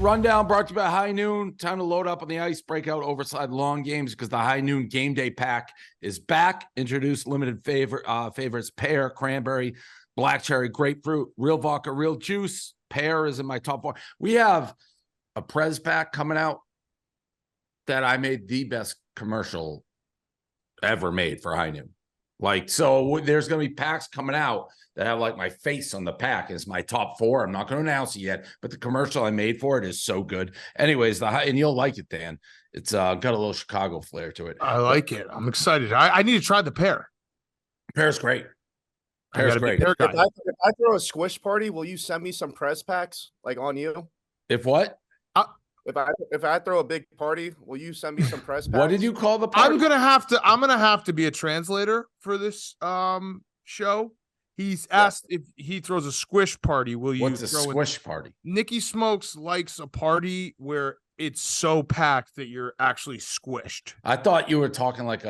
Rundown brought to you by High Noon. Time to load up on the ice, break out overside long games because the High Noon Game Day Pack is back. Introduce limited favorites, pear, cranberry, black cherry, grapefruit, real vodka, real juice. Pear is in my top 4. We have a Prez pack coming out that I made the best commercial ever made for High Noon. Like, so there's going to be packs coming out that have like my face on the pack is my top 4. I'm not going to announce it yet, but the commercial I made for it is so good. Anyways, and you'll like it, Dan. It's got a little Chicago flair to it. I like it. I'm excited. I need to try the pear. Pear's great. Pear's great. If I throw a squish party, will you send me some press packs like on you? If what? If I throw a big party, will you send me some press packs? What did you call the party? I'm gonna have to be a translator for this show. He's asked if he throws a squish party. Will you? What's a squish party? Nicky Smokes likes a party where it's so packed that you're actually squished. I thought you were talking like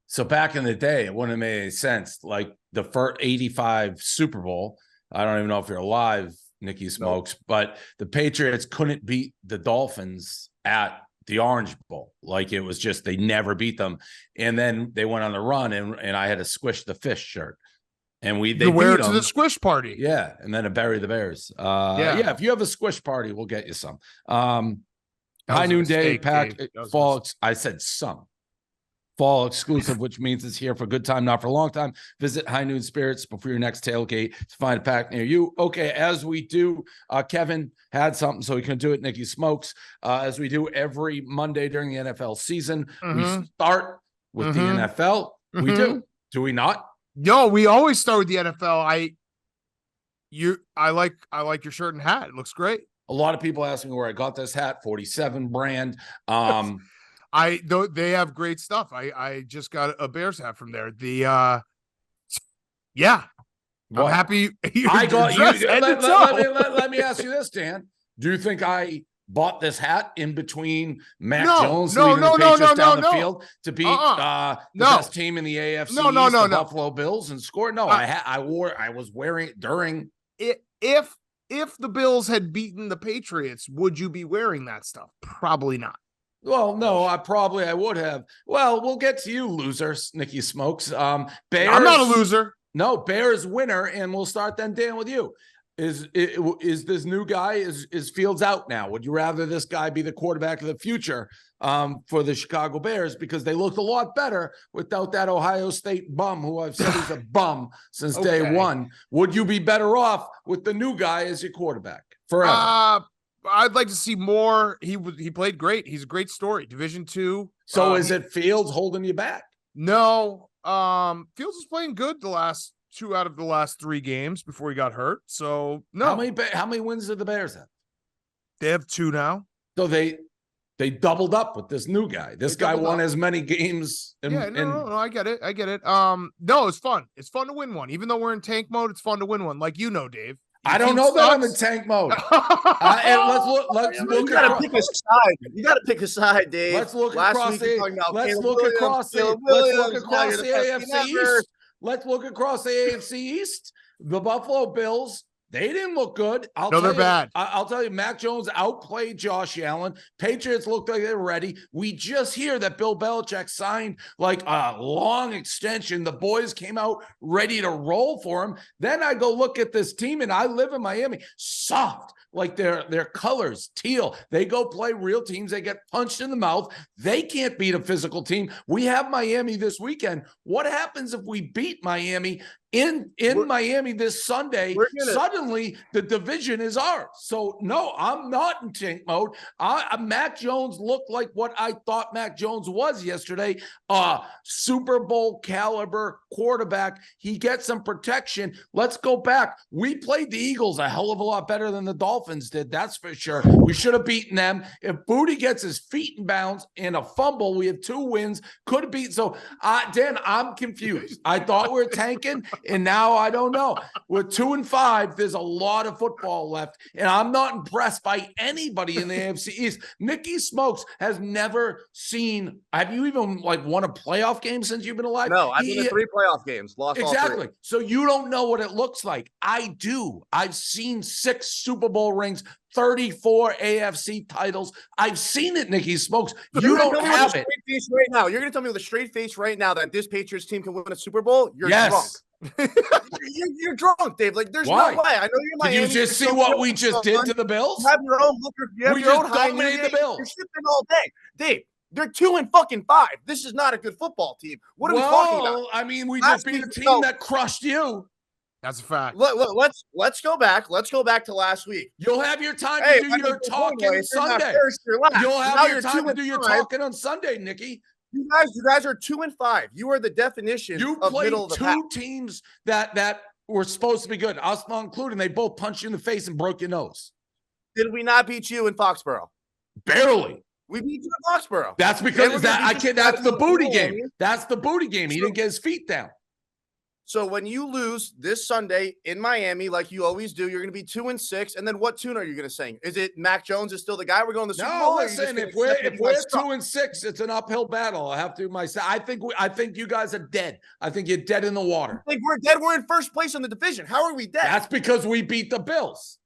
so back in the day, it wouldn't have made any sense. Like the first 85 Super Bowl. I don't even know if you're alive, Nicky Smokes, but the Patriots couldn't beat the Dolphins at the Orange Bowl. Like it was just, they never beat them. And then they went on the run and I had to squish the fish shirt. And they wear it beat to them. the squish party. Yeah. And then to bury the Bears. Yeah. If you have a squish party, we'll get you some. High Noon Day pack fall. I said some. Fall exclusive, which means it's here for a good time, not for a long time. Visit High Noon Spirits before your next tailgate to find a pack near you. Okay, as we do, Kevin had something, so he can do it. Nicky Smokes, as we do every Monday during the NFL season. We start with the NFL. We do we not? No, we always start with the NFL. I like your shirt and hat. It looks great. A lot of people ask me where I got this hat. 47 brand. They have great stuff. I just got a Bears hat from there. I'm happy. I got you. Let me ask you this, Dan. Do you think I bought this hat in between Mac Jones leading the Patriots down the field to beat the best team in the AFC, the Buffalo Bills, and score? No, I was wearing it during. If the Bills had beaten the Patriots, would you be wearing that stuff? Probably not. Well, no, I would have. Well, we'll get to you, losers, Nicky Smokes. Bears, I'm not a loser. No, Bears winner, and we'll start then, Dan, with you. Is this new guy, is Fields out now? Would you rather this guy be the quarterback of the future for the Chicago Bears? Because they looked a lot better without that Ohio State bum, who I've said is a bum since day one. Would you be better off with the new guy as your quarterback forever? I'd like to see more. He played great. He's a great story. Division II. So is it Fields holding you back? No. Fields is playing good the last 2 out of the last 3 games before he got hurt. So no. How many wins do the Bears have? They have 2 now. So they doubled up with this new guy. This guy won as many games. No, I get it. No, it's fun. It's fun to win one. Even though we're in tank mode, it's fun to win one. Like Dave. I don't know that I'm in tank mode. And let's look. You gotta pick a side. You gotta pick a side, Dave. Let's look across the AFC East. Let's look across the AFC East. The Buffalo Bills. They didn't look good. They're bad. I'll tell you, Mac Jones outplayed Josh Allen. Patriots looked like they were ready. We just hear that Bill Belichick signed like a long extension. The boys came out ready to roll for him. Then I go look at this team, and I live in Miami. Soft, like their colors, teal. They go play real teams. They get punched in the mouth. They can't beat a physical team. We have Miami this weekend. What happens if we beat Miami in Miami this Sunday? Suddenly the division is ours. So no, I'm not in tank mode. Mac Jones looked like what I thought Mac Jones was yesterday. Super Bowl caliber quarterback. He gets some protection. Let's go back. We played the Eagles a hell of a lot better than the Dolphins did. That's for sure. We should have beaten them. If Booty gets his feet in bounds and a fumble, we have 2 wins. Could have beat. So Dan, I'm confused. I thought we were tanking. And now I don't know. We're 2-5 this there's a lot of football left, and I'm not impressed by anybody in the AFC East. Nicky Smokes has never seen. Have you even won a playoff game since you've been alive? No, I've been to 3 playoff games, lost all 3. Exactly. So you don't know what it looks like. I do. I've seen 6 Super Bowl rings, 34 AFC titles. I've seen it, Nicky Smokes. You don't have it. Right now. You're going to tell me with a straight face right now that this Patriots team can win a Super Bowl? You're drunk. You're drunk, Dave. Like, there's Why? no way. I know you're Miami. Did you just see what we just did to the Bills? You have your own look. You have we your just own high dominated the Bills. You're shipping all day. Dave, they're 2-5. This is not a good football team. What are we talking about? I mean, we just beat a team that crushed you. That's a fact. Let's go back. Let's go back to last week. You'll have your time to do your talking on Sunday. You'll have your time to do your talking on Sunday, Nicky. You guys are 2-5. You are the definition of middle of the pack. You played 2 teams that were supposed to be good, us not including. They both punched you in the face and broke your nose. Did we not beat you in Foxborough? Barely. We beat you in Foxborough. That's because that's the booty game. That's the booty game. He didn't get his feet down. So when you lose this Sunday in Miami, like you always do, you're going to be 2-6. And then what tune are you going to sing? Is it Mac Jones is still the guy we're going to the Super Bowl? No, listen. If we're 2-6, it's an uphill battle. I have to myself. I think you guys are dead. I think you're dead in the water. I think we're dead. We're in first place in the division. How are we dead? That's because we beat the Bills.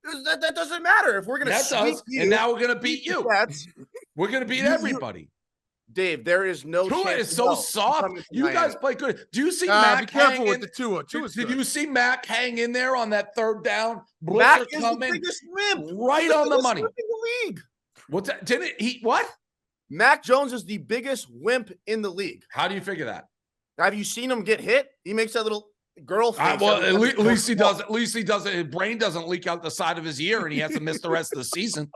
That doesn't matter. If we're going to sweep you, and now we're going to beat you. We're going to beat everybody. Dave, there is no Tua chance. is so soft. You guys play good. Do you see Mac be careful hang with in? the Tua. Did you see Mac hang in there on that 3rd down? Mac Blitzer is coming the biggest wimp. right on the money. In the league. What's that? Didn't he? What? Mac Jones is the biggest wimp in the league. How do you figure that? Have you seen him get hit? He makes that little girl face. Well, at least he does. At least he doesn't. His brain doesn't leak out the side of his ear, and he has to miss the rest of the season.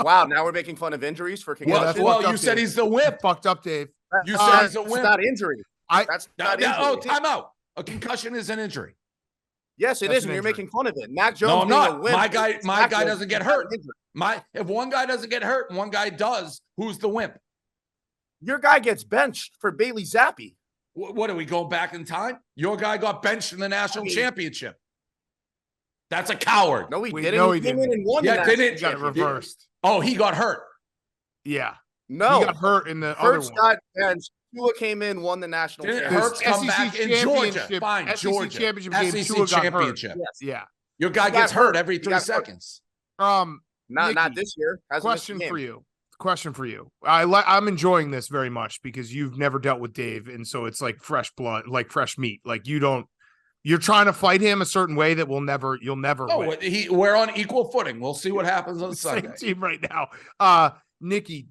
Wow, now we're making fun of injuries for concussion. Well, you said he's the whip. Fucked up, Dave. You said he's a whip. That's not injury. That's not injury. Oh, time out. A concussion is an injury. Yes, it is, and you're making fun of it. Mac Jones. No, I'm not. A wimp, my guy doesn't get hurt. If one guy doesn't get hurt and one guy does, who's the wimp? Your guy gets benched for Bailey Zappi. What are we going back in time? Your guy got benched in the national championship. That's a coward. No, he didn't. No, he didn't. Came in and won He got it reversed. Oh, he got hurt. Yeah. No, he got hurt in the Hurts other one. got benched. Tua came in, won the national Didn't championship. Hurts come back in Georgia? Fine, SEC Georgia. championship SEC game, Tua got championship. hurt. Yes. Yeah. Your guy gets hurt every 3 seconds. Not Nikki, this year. Question for you. I'm enjoying this very much because you've never dealt with Dave, and so it's like fresh blood, like fresh meat. Like you're trying to fight him a certain way that you'll never win. We're on equal footing. We'll see what happens on Sunday. Same team right now. Nikki,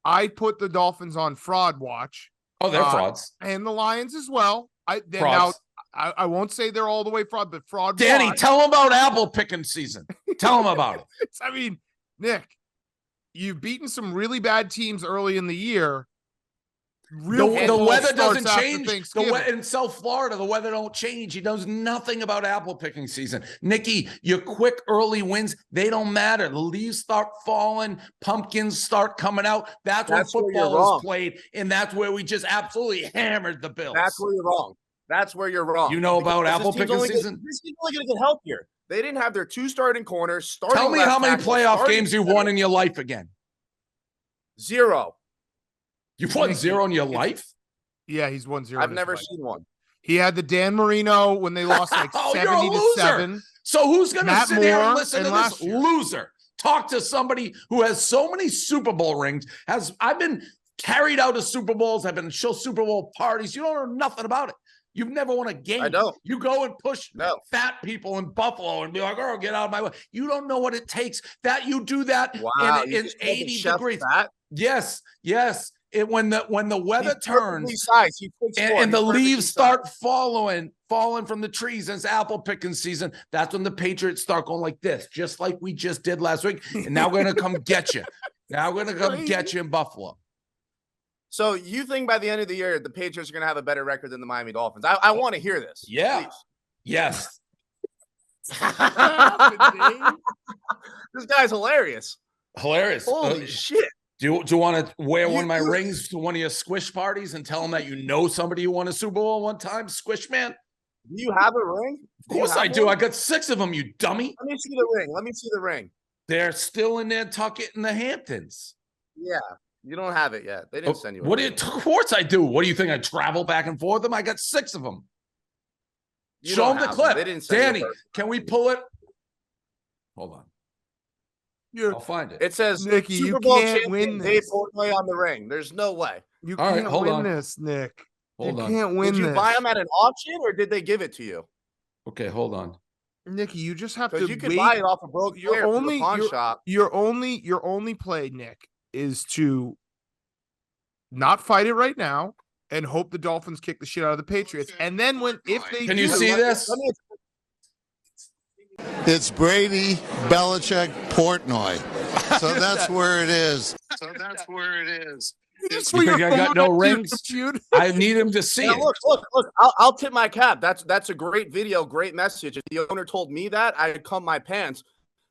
I put the Dolphins on fraud watch. Oh, they're frauds. And the Lions as well. I won't say they're all the way fraud, but fraud. Danny, tell them about apple picking season. Tell them about it. I mean, Nick, you've beaten some really bad teams early in the year. The weather doesn't change. In South Florida, the weather don't change. He knows nothing about apple picking season. Nikki, your quick early wins, they don't matter. The leaves start falling, pumpkins start coming out. That's when football is played, and that's where we just absolutely hammered the Bills. That's where you're wrong. That's where you're wrong. You know about apple picking season? This team's only going to get healthier. They didn't have their 2 starting corners. Tell me how many playoff games you've won in your life again. 0. You've won 0 in your life? Yeah, he's won 0. I've never seen one. He had the Dan Marino when they lost like 70-7. So who's going to sit here and listen to this loser? Talk to somebody who has so many Super Bowl rings. I've been carried out of Super Bowls. I've been to Super Bowl parties. You don't know nothing about it. You've never won a game. I don't. You go and push fat people in Buffalo and be like, "Oh, get out of my way." You don't know what it takes. That you do that in 80 degrees. Fat? Yes. When the weather turns and the leaves start falling from the trees, and it's apple picking season, that's when the Patriots start going like this, just like we just did last week. And now we're going to come get you. Now we're going to come get you in Buffalo. So you think by the end of the year, the Patriots are going to have a better record than the Miami Dolphins? I want to hear this. Yeah. Please. Yes. This guy's hilarious. Holy shit. Do you want to wear one of my rings to one of your squish parties and tell them that you know somebody who won a Super Bowl one time? Squish man? Do you have a ring? Of course I do. I got 6 of them, you dummy. Let me see the ring. Let me see the ring. They're still in there, tuck it in the Hamptons. Yeah, you don't have it yet. They didn't send you. What? Of course I do. What do you think? I travel back and forth them? I got 6 of them. Show them the clip. They didn't send Danny, can we pull it? Hold on. I'll find it. It says Nicky, Super you Bowl can't win champion Dave this. Portnoy on the ring. There's no way. You All right, can't hold win on. this, Nick. Hold you on. can't win Did you this. buy them at an auction or did they give it to you? Okay, hold on. Nicky, you just have to Because you could wait. buy it off a broke player from the pawn shop. Your only play, Nick, is to not fight it right now and hope the Dolphins kick the shit out of the Patriots. And then if they Can do, you see this? It's Brady, Belichick, Portnoy. So that's where it is. You think I got no rings? I need him to see it. Look. I'll tip my cap. That's a great video, great message. If the owner told me that, I'd come my pants.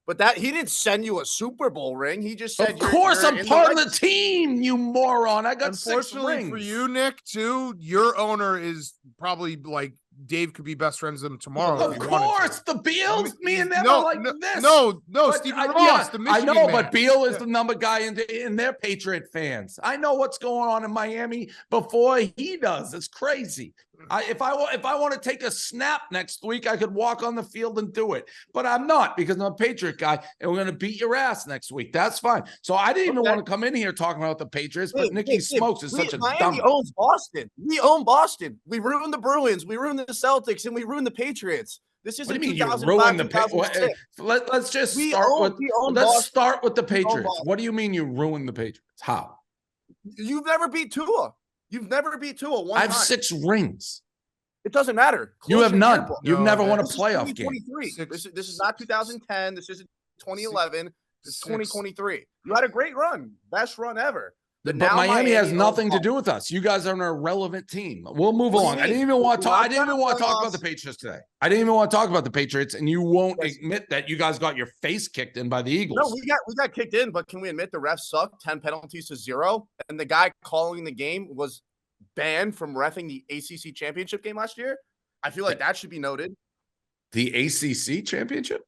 But he didn't send you a Super Bowl ring. He just said, of course, I'm part of the team, you moron. I got 6 Unfortunately rings. for you, Nick, too, your owner is probably like Dave could be best friends with him tomorrow. Of course, the Beals, me and them are like this. No, But Stephen Ross, the Michigan I know, man. but Beal is the number guy in their Patriot fans. I know what's going on in Miami before he does. It's crazy. If I want to take a snap next week, I could walk on the field and do it. But I'm not, because I'm a Patriot guy, and we're going to beat your ass next week. That's fine. So I didn't even want to come in here talking about the Patriots, but Nicky Smokes is such a Miami dummy. owns Boston. We own Boston. We ruined the Bruins. We ruined the Celtics, and we ruined the Patriots. This isn't 2005, 2006. Let's just start with the Patriots. What do you mean you ruined the Patriots? How? You've never beat Tua. You've never beat Tua one time. I have 6 rings. It doesn't matter. You have none. You've never won a This is playoff game. 2023. This is not 2010. This isn't 2011. This is 2023. You had a great run. Best run ever. But Miami has nothing to do with us. You guys are an irrelevant team. We'll move along. I didn't even want to talk about the Patriots today. I didn't even want to talk about the Patriots, and you won't admit that you guys got your face kicked in by the Eagles. No, we got kicked in, but can we admit the refs sucked? 10 penalties to 0, and the guy calling the game was banned from reffing the ACC championship game last year. I feel like that should be noted. The ACC championship?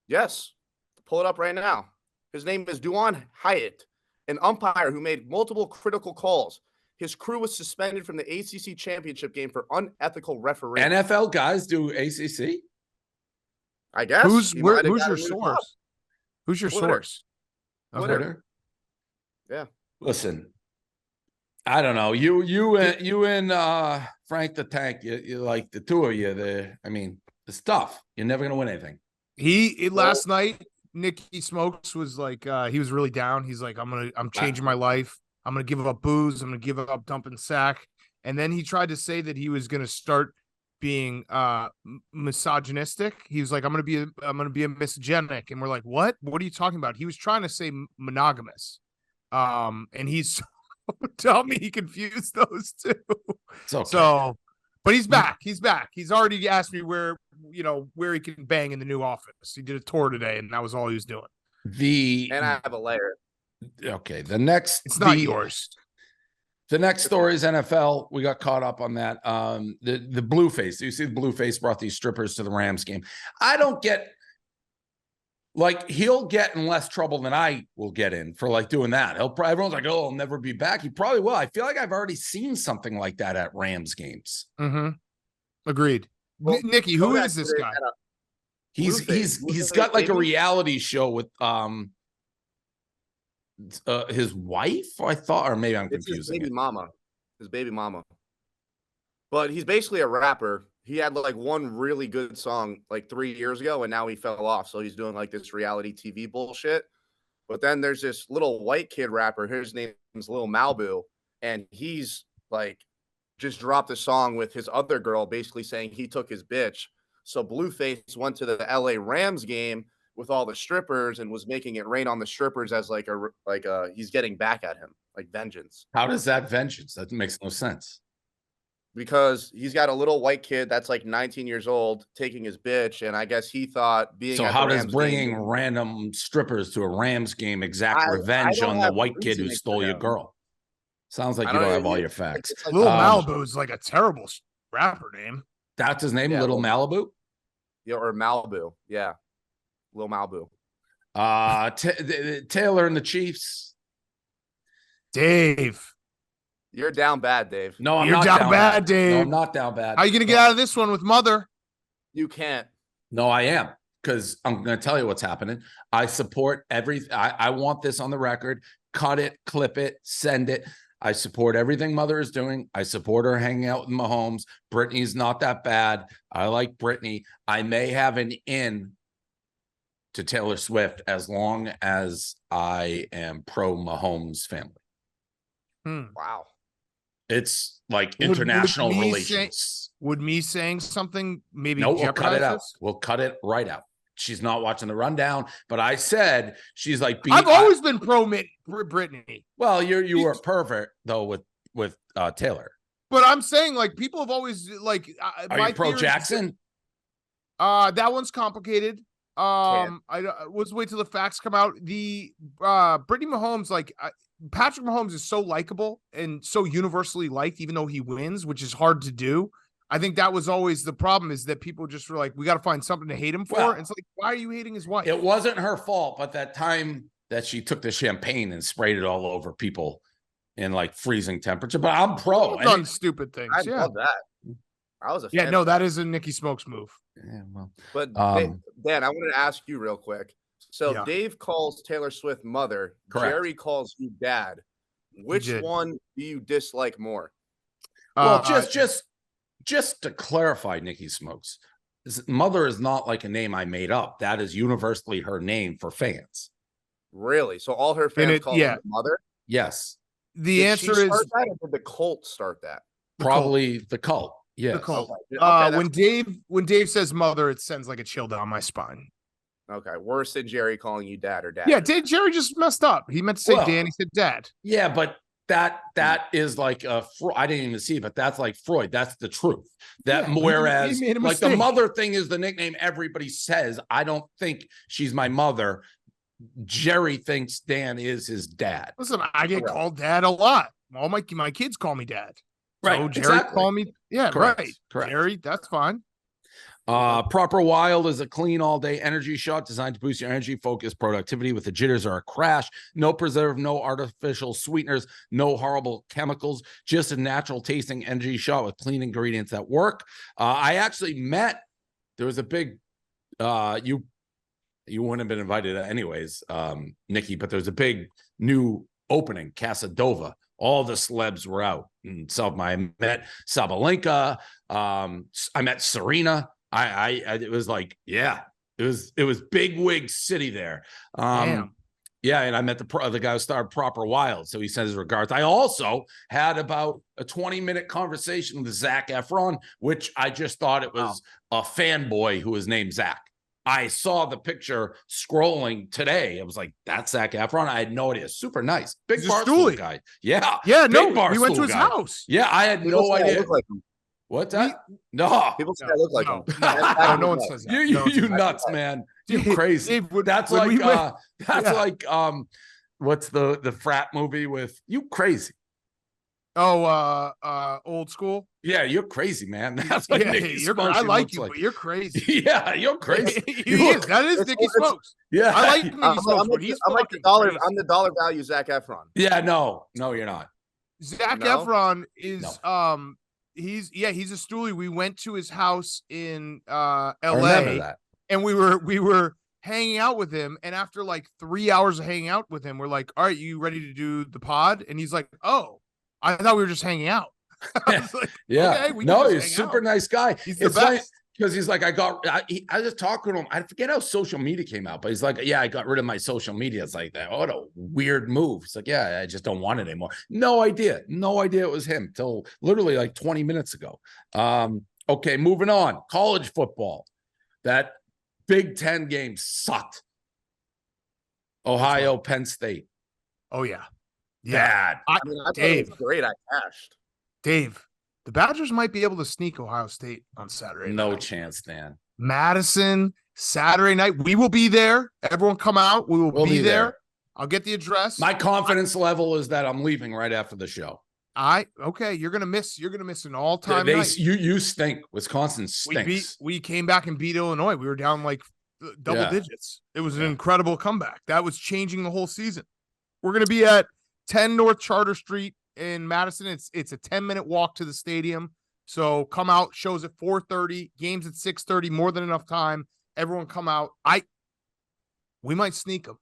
Yes. Pull it up right now. His name is Duan Hyatt, an umpire who made multiple critical calls. His crew was suspended from the ACC championship game for unethical refereeing. NFL guys do ACC? I guess. Who's your source? Who's your source? Twitter. Okay. Yeah. Listen, I don't know. You and Frank the Tank, you like the two of you. It's tough. You're never gonna win anything. Last night, Nicky Smokes was like, he was really down. He's like, I'm changing my life. I'm gonna give up booze. I'm gonna give up dumping sack. And then he tried to say that he was gonna start being misogynistic. He was like, I'm gonna be a misogenic. And we're like, what? What are you talking about? He was trying to say monogamous. And he's tell me he confused those two. Okay. So, but he's back. He's back. He's already asked me where he can bang in the new office. He did a tour today, and that was all he was doing. And I have a layer. Okay. It's not yours. The next story is NFL. We got caught up on that. The Blueface. You see the Blueface brought these strippers to the Rams game. I don't get, like, he'll get in less trouble than I will get in for like doing that. Everyone's like, oh, I'll never be back. He probably will. I feel like I've already seen something like that at Rams games. Mm-hmm. Agreed. Well, Nicky, who is this guy? He's got like a reality show with his wife, I thought, or maybe I'm confusing his baby mama. But he's basically a rapper. He had like one really good song like 3 years ago, and now he fell off. So he's doing like this reality TV bullshit. But then there's this little white kid rapper. His name is Lil Malibu, and he's like just dropped a song with his other girl, basically saying he took his bitch. So Blueface went to the LA Rams game with all the strippers and was making it rain on the strippers as like he's getting back at him, like vengeance. How does that vengeance? That makes no sense. Because he's got a little white kid that's like 19 years old taking his bitch, and I guess he thought being. So how does bringing random strippers to a Rams game exact revenge on the white kid who stole your girl? Sounds like you don't have all your facts. Lil Malibu is like a terrible rapper name. That's his name, Yeah, Little Malibu. Yeah, or Malibu. Yeah, Lil Malibu. Taylor and the Chiefs. Dave. You're down bad, Dave. No, I'm You're not down bad, Dave. No, I'm not down bad. How are you going to get out of this one with Mother? You can't. No, I am, because I'm going to tell you what's happening. I support I want this on the record. Cut it, clip it, send it. I support everything Mother is doing. I support her hanging out with Mahomes. Brittany's not that bad. I like Brittany. I may have an in to Taylor Swift as long as I am pro Mahomes family. Wow. It's like international would relations. Would me saying something maybe No, we'll cut it out. this? We'll cut it right out. She's not watching the rundown, but I said she's like. I've always been pro Brittany. Well, you were perfect though with Taylor. But I'm saying like people have always like. Are you pro Jackson? That one's complicated. Let's wait till the facts come out. The Brittany Mahomes, like Patrick Mahomes is so likable and so universally liked, even though he wins, which is hard to do. I think that was always the problem, is that people just were like, we got to find something to hate him for. And it's like, why are you hating his wife? It wasn't her fault, but that time that she took the champagne and sprayed it all over people in like freezing temperature. But I'm pro. Done stupid things. I love that. I was a fan no, that is a Nicky Smokes move. Yeah, well, but Dan, I wanted to ask you real quick. So Dave calls Taylor Swift mother. Correct. Jerry calls you dad. Which one do you dislike more? Well, just to clarify, Nicky Smokes, Mother is not like a name I made up. That is universally her name for fans. Really? So all her fans call her Mother? Yes. The answer is that, or did the cult start that? Probably the cult. Yeah. The cult. Okay, when Dave says mother, it sends like a chill down my spine. Okay. Worse than Jerry calling you dad or dad. Yeah, Jerry just messed up. He meant to say Dan, he said dad. Yeah, but that is like I didn't even see it, but that's like Freud. That's the truth. Whereas he like the mother thing is the nickname everybody says. I don't think she's my mother. Jerry thinks Dan is his dad. Listen, I get called dad a lot. All my kids call me dad. Right. So Jerry call me. Yeah, correct, right. Correct. Jerry, that's fine. Proper Wild is a clean all-day energy shot designed to boost your energy, focus, productivity with the jitters or a crash. No preserve, no artificial sweeteners, no horrible chemicals, just a natural tasting energy shot with clean ingredients that work. I actually there was a big, you wouldn't have been invited anyways, Nikki, but there's a big new opening, Casadova. All the celebs were out. And I met Sabalenka. I met Serena. It was like, it was big wig city there. Yeah, and I met the guy who started Proper Wild, so he sends his regards. I also had about a 20-minute conversation with Zac Efron, which I just thought it was a fanboy who was named Zach. I saw the picture scrolling today. I was like, that's Zac Efron. I had no idea. Super nice. Big Barstool guy. Yeah. Yeah, no, we went to his house. Yeah, I had no idea. What's that? No. People say I look like him. No one says that. You nuts, man. You crazy. That's like what's the frat movie with you crazy? Oh, Old School. Yeah, you're crazy, man. That's like Nicky Smokes. I like you, but you're crazy. Yeah, you're crazy. That is Nicky Smokes. Yeah, I like Nicky Smokes, but he's like the dollar. Crazy. I'm the dollar value Zac Efron. Yeah, no, you're not. Zac Efron is he's a stoolie. We went to his house in LA, and we were hanging out with him, and after like 3 hours of hanging out with him, we're like, all right, you ready to do the pod? And he's like, oh, I thought we were just hanging out. I was like, yeah, okay, he's a super nice guy. He's the best. Because he's like, I just talked to him. I forget how social media came out, but he's like, yeah, I got rid of my social media. It's like that. What a weird move. It's like, yeah, I just don't want it anymore. No idea it was him till literally like 20 minutes ago. Okay, moving on. College football. That Big Ten game sucked. Ohio, Penn State. Oh yeah. Bad. I thought it was great. I cashed. Dave, the Badgers might be able to sneak Ohio State on Saturday night. No chance, Dan. Madison, Saturday night. We will be there. Everyone come out. We'll be there. I'll get the address. My confidence level is that I'm leaving right after the show. Okay, you're gonna miss an all-time night. You stink. Wisconsin stinks. We came back and beat Illinois. We were down like double digits. It was an incredible comeback. That was changing the whole season. We're gonna be at 10 North Charter Street in Madison. It's a 10-minute walk to the stadium. So come out, shows at 4:30, games at 6:30, more than enough time. Everyone come out. We might sneak them.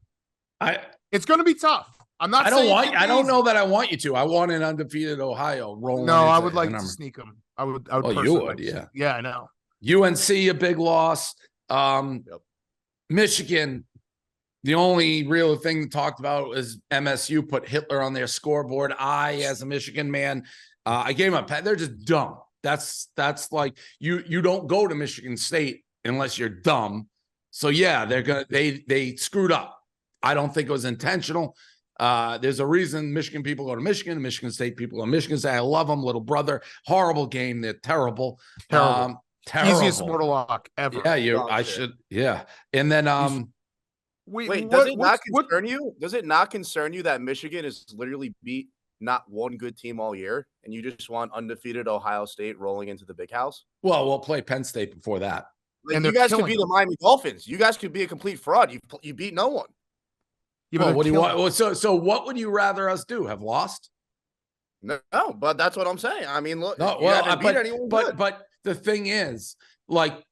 It's gonna be tough. I don't know that I want you to. I want an undefeated Ohio rolling. No, I would like to sneak them. I would. You would, yeah. Yeah, I know. UNC, a big loss. Michigan, the only real thing talked about was MSU put Hitler on their scoreboard. As a Michigan man, I gave them a pat. They're just dumb. That's like you don't go to Michigan State unless you're dumb. So yeah, they screwed up. I don't think it was intentional. There's a reason Michigan people go to Michigan State people go to Michigan State. I love them, little brother. Horrible game. They're terrible. Terrible. Terrible. Easiest mortal lock ever. Yeah, I should. Yeah. And then wait, does it not concern you? Does it not concern you that Michigan has literally beat not one good team all year, and you just want undefeated Ohio State rolling into the big house? Well, we'll play Penn State before that. Like, and you guys could be the Miami Dolphins. You guys could be a complete fraud. You beat no one. Yeah, well, what do you want? Well, so what would you rather us do? Have lost? No, but that's what I'm saying. I mean, look, no, well, but the thing is, like,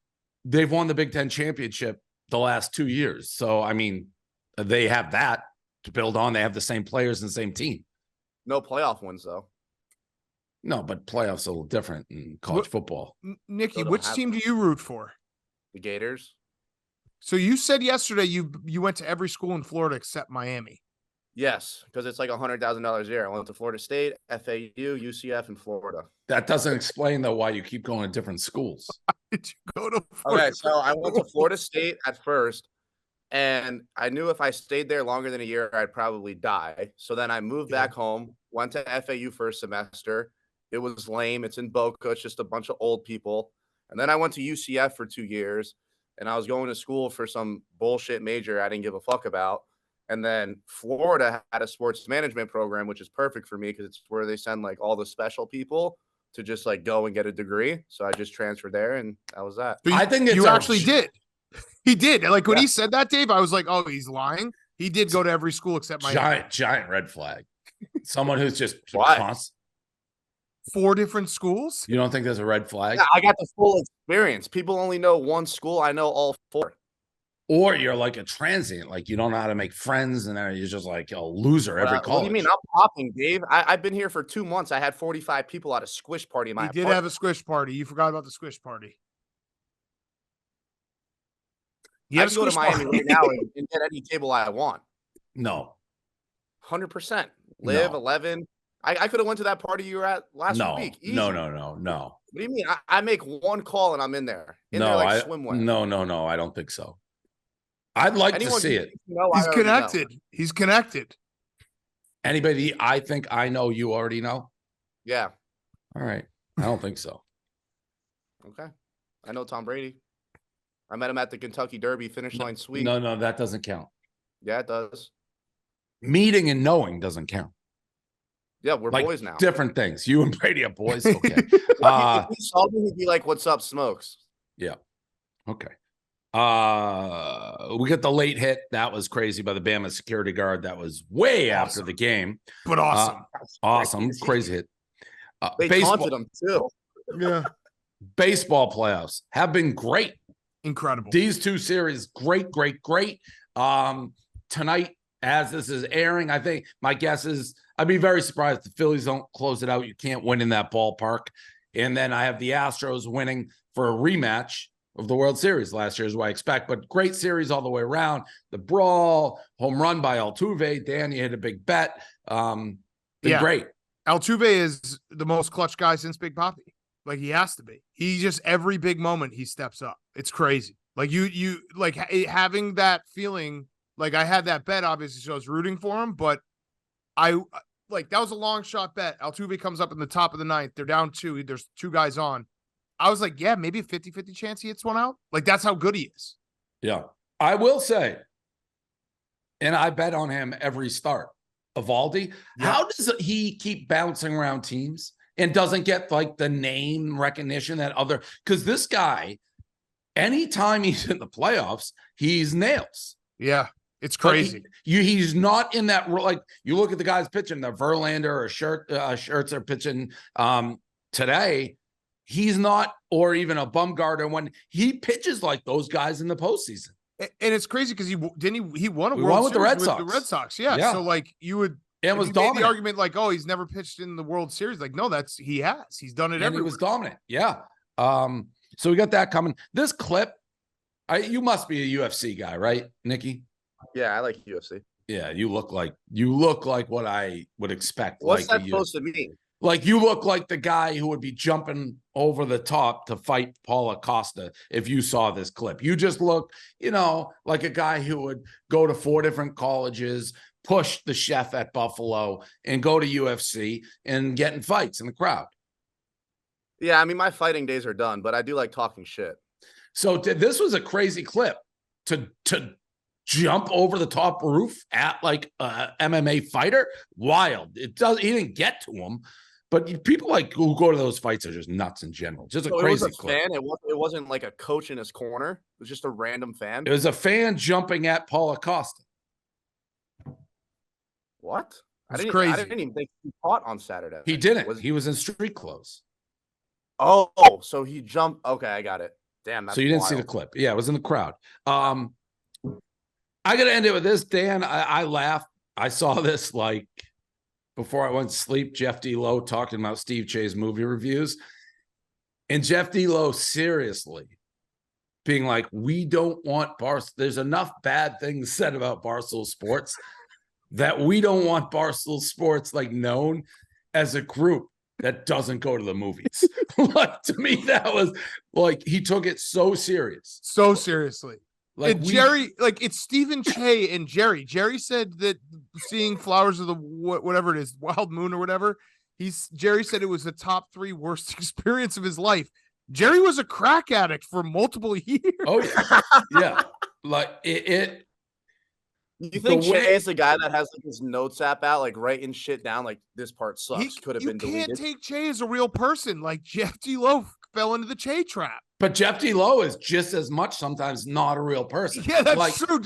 they've won the Big Ten championship the last 2 years. So I mean, they have that to build on. They have the same players and the same team. No playoff wins though. No, but playoffs are a little different in college football. Nicky, which team do you root for? The Gators. So you said yesterday you went to every school in Florida except Miami. Yes, because it's like $100,000 a year. I went to Florida State, FAU, UCF, and Florida. That doesn't explain though why you keep going to different schools. Why did you go to Florida? Okay, so I went to Florida State at first, and I knew if I stayed there longer than a year, I'd probably die. So then I moved back home, went to FAU for a semester. It was lame. It's in Boca. It's just a bunch of old people. And then I went to UCF for 2 years, and I was going to school for some bullshit major I didn't give a fuck about. And then Florida had a sports management program, which is perfect for me because it's where they send like all the special people to just like go and get a degree. So I just transferred there, and that was that. So I think you actually did. He did. Like when he said that, Dave, I was like, oh, he's lying. He did go to every school except my giant red flag. Someone who's just constant. 4 different schools? You don't think there's a red flag? Yeah, I got the full experience. People only know one school. I know all 4. Or you're like a transient, like you don't know how to make friends, and then you're just like a loser every college. What do you mean? I'm popping, Dave. I've been here for 2 months. I had 45 people at a squish party in my apartment. Did have a squish party. You forgot about the squish party. I can go to Miami right now and get any table I want. No. 100%. Live 11. I could have went to that party you were at last week. Easy. No. What do you mean? I make one call and I'm in there. Like swimwear. No. I don't think so. I'd like to see it. He's connected. He's connected. Anybody I think I know you already know? Yeah. All right. I don't think so. Okay. I know Tom Brady. I met him at the Kentucky Derby finish line sweep. No, that doesn't count. Yeah, it does. Meeting and knowing doesn't count. Yeah, we're like boys now. Different things. You and Brady are boys. Okay. If he saw me, he'd be like, "What's up, Smokes?" Yeah. Okay. We got the late hit. That was crazy by the Bama security guard. That was way after the game. But awesome. Awesome. Crazy hit. They taunted him too. Yeah. Baseball playoffs have been great. Incredible. These 2 series, great. Tonight, as this is airing, I think my guess is I'd be very surprised if the Phillies don't close it out. You can't win in that ballpark. And then I have the Astros winning for a rematch of the World Series. Last year is what I expect, but great series all the way around. The brawl, home run by Altuve. Dan, you hit a big bet. Great. Altuve is the most clutch guy since Big Papi. Like he has to be. He just every big moment he steps up. It's crazy. Like you like having that feeling. Like I had that bet, obviously, so I was rooting for him, but I like that was a long shot bet. Altuve comes up in the top of the 9th. They're down 2. There's 2 guys on. I was like, yeah, maybe a 50-50 chance he hits one out. Like that's how good he is. Yeah. I will say, and I bet on him every start. Evaldi. Yeah. How does he keep bouncing around teams and doesn't get like the name recognition that other? Because this guy, anytime he's in the playoffs, he's nails. Yeah, it's crazy. He's not in that role. Like you look at the guys pitching, the Verlander or Schertz are pitching today. He's not, or even a Bumgarner when he pitches like those guys in the postseason. And it's crazy because he won a We World won with the Series Red Sox. The Red Sox, yeah. So like you would, it was you made dominant. the argument like, oh, he's never pitched in the World Series. Like, no, he's done it And everywhere. he was dominant. Yeah. So we got that coming. This clip, you must be a UFC guy, right, Nicky? Yeah, I like UFC. Yeah, you look like what I would expect. What's like that supposed to mean? Like you look like the guy who would be jumping over the top to fight Paulo Costa if you saw this clip. You just look, like a guy who would go to 4 different colleges, push the chef at Buffalo, and go to UFC and get in fights in the crowd. Yeah, I mean, my fighting days are done, but I do like talking shit. So this was a crazy clip to jump over the top roof at like a MMA fighter. Wild. He didn't get to him. But people like who go to those fights are just nuts in general. Just a crazy clip. Fan. It wasn't like a coach in his corner. It was just a random fan. It was a fan jumping at Paulo Costa. What? Crazy. I didn't even think he fought on Saturday. He didn't. He was in street clothes. Oh, so he jumped. Okay, I got it. Damn. That's so you didn't wild. see the clip. Yeah, it was in the crowd. I got to end it with this, Dan. I laughed. I saw this like before I went to sleep. Jeff D. Lowe talking about Steve Che's movie reviews. And Jeff D. Lowe seriously being like, we don't want Barstool. There's enough bad things said about Barstool Sports that we don't want Barstool Sports like known as a group that doesn't go to the movies. Like to me, that was like he took it so serious. So seriously. Like and Jerry, like it's Stephen Che and Jerry. Jerry said that seeing Flowers of the whatever it is, Wild Moon or whatever, Jerry said it was the top 3 worst experience of his life. Jerry was a crack addict for multiple years. Oh yeah. Yeah. Like it You think Che is the guy that has like his notes app out, like writing shit down, like this part sucks, could have been deleted? You can't take Che as a real person. Like Jeff D. Lowe fell into the Che trap. But Jeff D. Lowe is just as much sometimes not a real person. Yeah, that's true.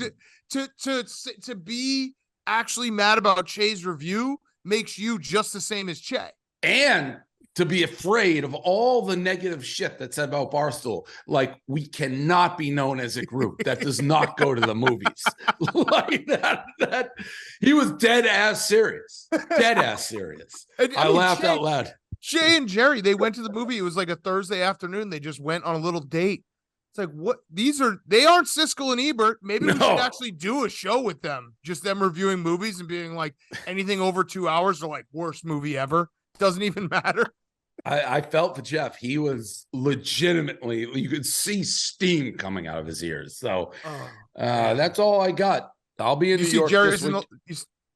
To be actually mad about Che's review makes you just the same as Che. And to be afraid of all the negative shit that's said about Barstool. Like, we cannot be known as a group that does not go to the movies. Like that he was dead ass serious. Dead ass serious. I laughed out loud. Che and Jerry, they went to the movie. It was like a Thursday afternoon. They just went on a little date. It's like, what? They aren't Siskel and Ebert. Maybe we should actually do a show with them. Just them reviewing movies and being like, anything over 2 hours are like worst movie ever. Doesn't even matter. I felt for Jeff. He was legitimately, you could see steam coming out of his ears. So that's all I got. I'll be in New York this week.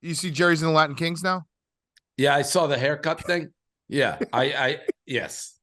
You see Jerry's in the Latin Kings now? Yeah, I saw the haircut thing. Yeah, yes.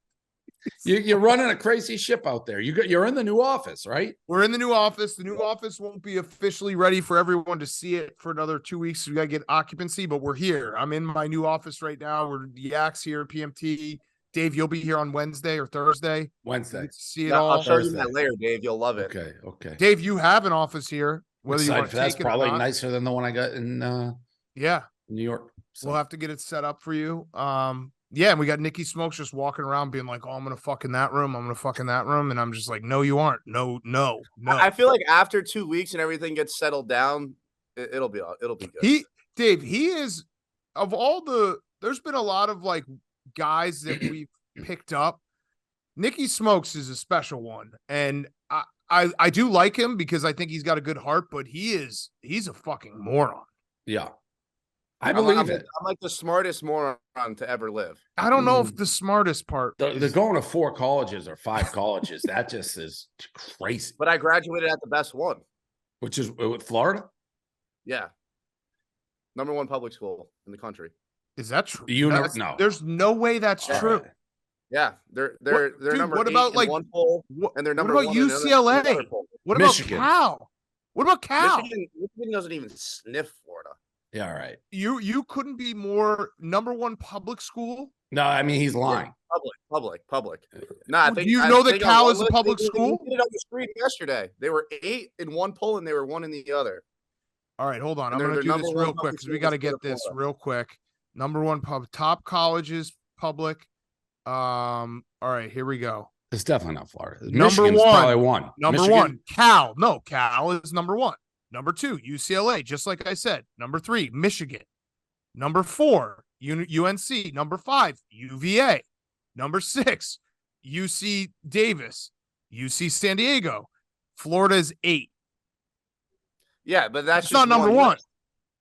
You're running a crazy ship out there. You're in the new office, right? We're in the new office. The new office won't be officially ready for everyone to see it for another 2 weeks. We got to get occupancy, but we're here. I'm in my new office right now. We're Yak's here, PMT. Dave, you'll be here on Wednesday or Thursday. Wednesday. See it all. I'll show you that later, Dave. You'll love it. Okay. Dave, you have an office here. Whether you want to that's take it probably or not. nicer than the one I got in New York. So. We'll have to get it set up for you. Yeah, and we got Nicky Smokes just walking around being like, oh, I'm going to fuck in that room. I'm going to fuck in that room. And I'm just like, no, you aren't. No. I feel like after 2 weeks and everything gets settled down, it'll be good. Dave, he is, of all there's been a lot of like guys that we've picked up. Nicky Smokes is a special one. And I do like him because I think he's got a good heart, but he's a fucking moron. Yeah. I believe it. I'm like the smartest moron to ever live. I don't know if the smartest part. They're going to 4 colleges or 5 colleges. That just is crazy. But I graduated at the best one. Which is Florida? Yeah. #1 public school in the country. Is that true? No. There's no way that's true. Yeah. They're dude, number what 8 about in like one poll, and they're number what about 1 in UCLA? What about Michigan. Cal? What about Cal? Michigan doesn't even sniff Florida. Yeah, all right. You couldn't be more number one public school. No, I mean he's lying. Public. Nah, Do you know that Cal is a public school? They did it on the screen yesterday. They were 8 in one poll and they were 1 in the other. All right, hold on. And I'm going to they're do this number real one quick public because we school got to in get the this Florida. real quick. Number one top colleges public. All right, here we go. It's definitely not Florida. Number Michigan's one. probably one. Number Michigan? one, Cal. No, Cal is number one. Number 2, UCLA, just like I said. Number 3, Michigan. Number 4, UNC. Number 5, UVA. Number 6, UC Davis. UC San Diego. Florida is 8. Yeah, but that's It's just not number one. list.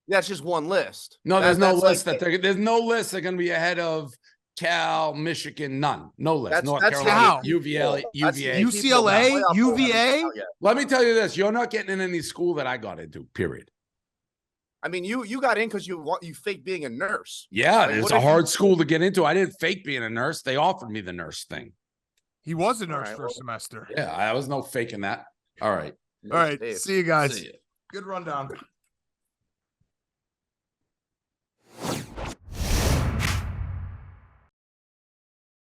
That's just one list. No, there's no That's list like- there's no list they're going to be ahead of Cal, Michigan, none. No list. North that's Carolina, how. UVA, That's UVA. the people UCLA, that playoff poll haven't UVA? come out yet. Let me tell you this: you're not getting in any school that I got into. Period. I mean, you got in because you fake being a nurse. Yeah, Like, it's what a if you- hard school to get into. I didn't fake being a nurse. They offered me the nurse thing. He was a nurse right, for a well- semester. Yeah, I was no faking that. All right. All right, Dave. see you guys. See ya. Good rundown.